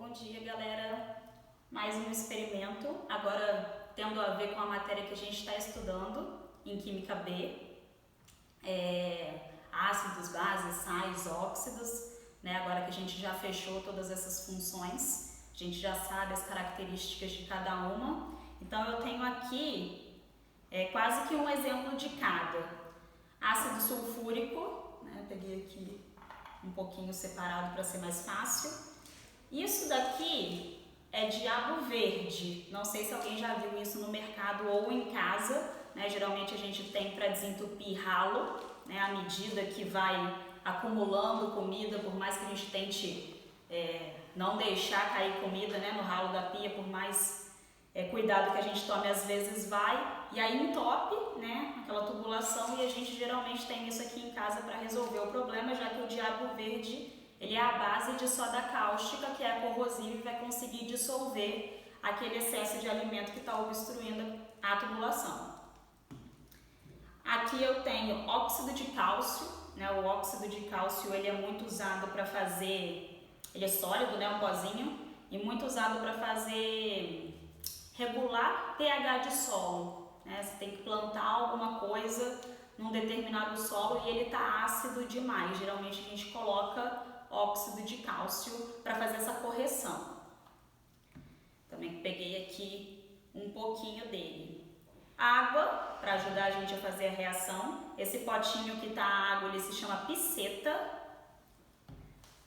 Bom dia, galera. Mais um experimento, agora tendo a ver com a matéria que a gente está estudando em Química B. Ácidos, bases, sais, óxidos, né? Agora que a gente já fechou todas essas funções, a gente já sabe as características de cada uma. Então eu tenho aqui quase que um exemplo de cada. Ácido sulfúrico, né? Peguei aqui um pouquinho separado para ser mais fácil. Isso daqui é diabo verde, não sei se alguém já viu isso no mercado ou em casa, né? Geralmente a gente tem para desentupir ralo, né? À medida que vai acumulando comida, por mais que a gente tente não deixar cair comida, né, no ralo da pia, por mais cuidado que a gente tome, às vezes vai, e aí entope, né, aquela tubulação, e a gente geralmente tem isso aqui em casa para resolver o problema, já que o diabo verde ele é a base de soda cáustica, que é corrosiva e vai conseguir dissolver aquele excesso de alimento que está obstruindo a tubulação. Aqui eu tenho óxido de cálcio, né? O óxido de cálcio ele é muito usado para fazer, ele é sólido, né? Um pozinho, e muito usado para fazer regular pH de solo, né? Você tem que plantar alguma coisa num determinado solo e ele está ácido demais. Geralmente a gente coloca óxido de cálcio para fazer essa correção. Também peguei aqui um pouquinho dele. Água, para ajudar a gente a fazer a reação. Esse potinho que está a água, ele se chama piceta.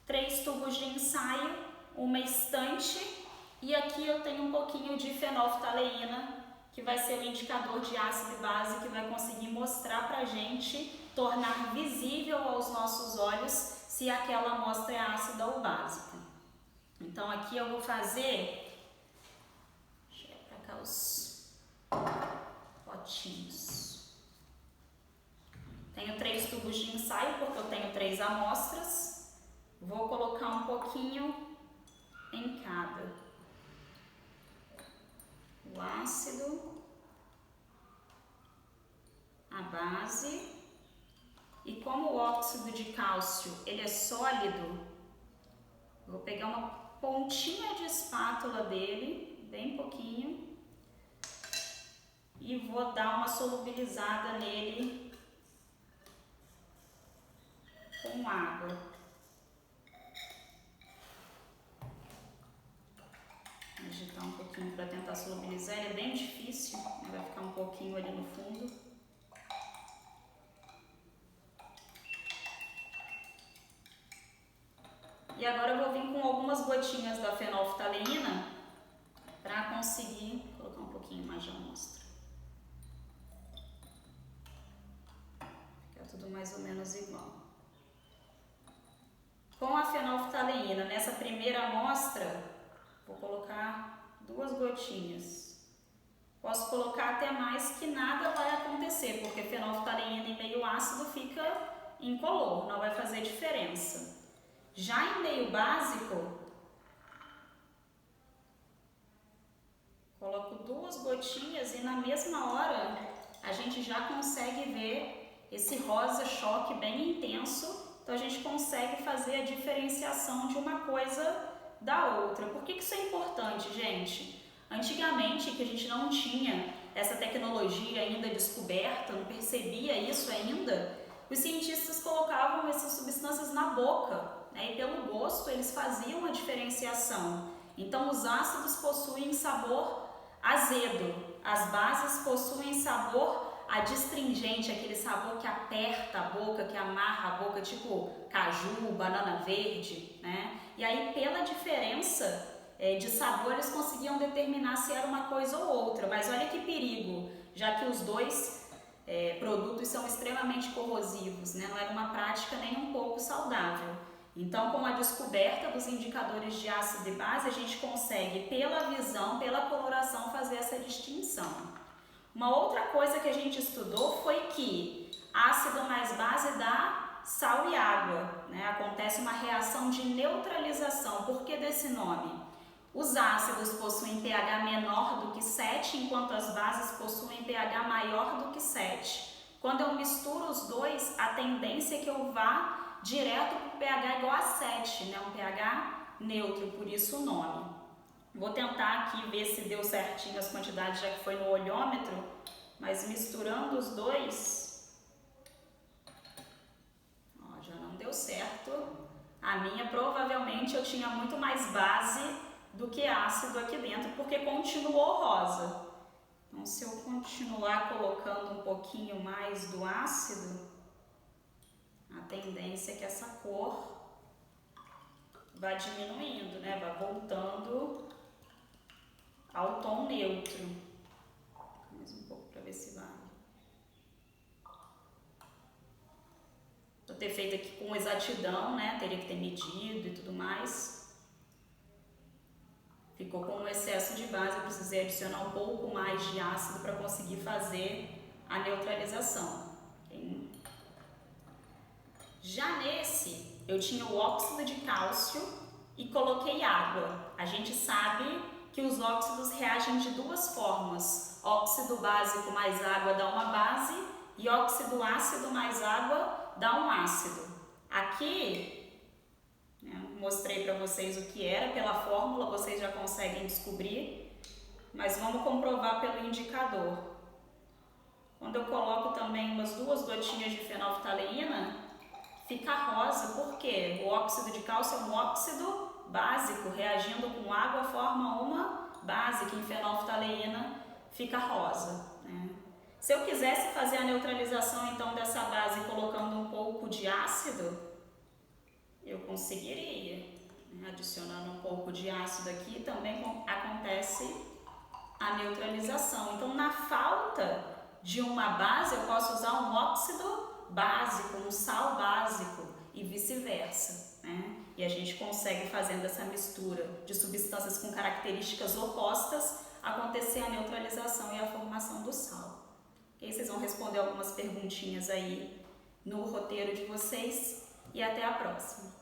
3 tubos de ensaio, uma estante. E aqui eu tenho um pouquinho de fenolftaleína, que vai ser o indicador de ácido e base, que vai conseguir mostrar para a gente, tornar visível aos nossos olhos se aquela amostra é ácida ou básica. Então aqui eu vou fazer, deixa eu ver para cá os potinhos. Tenho 3 tubos de ensaio porque eu tenho 3 amostras. Vou colocar um pouquinho em cada. O ácido, a base. E como o óxido de cálcio ele é sólido, vou pegar uma pontinha de espátula dele, bem pouquinho, e vou dar uma solubilizada nele com água. Vou agitar um pouquinho para tentar solubilizar, ele é bem difícil, vai ficar um pouquinho ali no fundo. E agora eu vou vir com algumas gotinhas da fenolftaleína para conseguir colocar um pouquinho mais de amostra. Fica tudo mais ou menos igual. Com a fenolftaleína, nessa primeira amostra, vou colocar 2 gotinhas. Posso colocar até mais que nada vai acontecer, porque fenolftaleína em meio ácido fica incolor, não vai fazer diferença. Já em meio básico, coloco 2 gotinhas e na mesma hora a gente já consegue ver esse rosa choque bem intenso, então a gente consegue fazer a diferenciação de uma coisa da outra. Por que isso é importante, gente? Antigamente, que a gente não tinha essa tecnologia ainda descoberta, não percebia isso ainda, os cientistas colocavam essas substâncias na boca, né, e pelo gosto eles faziam a diferenciação. Então os ácidos possuem sabor azedo, as bases possuem sabor adstringente, aquele sabor que aperta a boca, que amarra a boca, tipo caju, banana verde, né? E aí pela diferença de sabor eles conseguiam determinar se era uma coisa ou outra, mas olha que perigo, já que os dois produtos são extremamente corrosivos, né? Não era uma prática nem um pouco saudável. Então, com a descoberta dos indicadores de ácido e base, a gente consegue, pela visão, pela coloração, fazer essa distinção. Uma outra coisa que a gente estudou foi que ácido mais base dá sal e água, né? Acontece uma reação de neutralização. Por que desse nome? Os ácidos possuem pH menor do que 7, enquanto as bases possuem pH maior do que 7. Quando eu misturo os dois, a tendência é que eu vá direto para o pH igual a 7, né? Um pH neutro, por isso o nome. Vou tentar aqui ver se deu certinho as quantidades, já que foi no olhômetro, mas misturando os dois, ó, já não deu certo. A minha, provavelmente, eu tinha muito mais base do que ácido aqui dentro, porque continuou rosa. Então, se eu continuar colocando um pouquinho mais do ácido, a tendência é que essa cor vá diminuindo, né? Vá voltando ao tom neutro. Mais um pouco para ver se vai. Vou ter feito aqui com exatidão, né? Teria que ter medido e tudo mais. Ficou com um excesso de base, eu precisei adicionar um pouco mais de ácido para conseguir fazer a neutralização. Okay? Já nesse, eu tinha o óxido de cálcio e coloquei água. A gente sabe que os óxidos reagem de duas formas. Óxido básico mais água dá uma base e óxido ácido mais água dá um ácido. Aqui, mostrei para vocês o que era, pela fórmula vocês já conseguem descobrir, mas vamos comprovar pelo indicador. Quando eu coloco também umas 2 gotinhas de fenolftaleína, fica rosa, porque o óxido de cálcio é um óxido básico, reagindo com água forma uma base, que em fenolftaleína fica rosa, né? Se eu quisesse fazer a neutralização então dessa base colocando um pouco de ácido, eu conseguiria, né? Adicionando um pouco de ácido aqui também acontece a neutralização. Então, na falta de uma base, eu posso usar um óxido básico, um sal básico e vice-versa, né? E a gente consegue, fazendo essa mistura de substâncias com características opostas, acontecer a neutralização e a formação do sal. E aí vocês vão responder algumas perguntinhas aí no roteiro de vocês e até a próxima.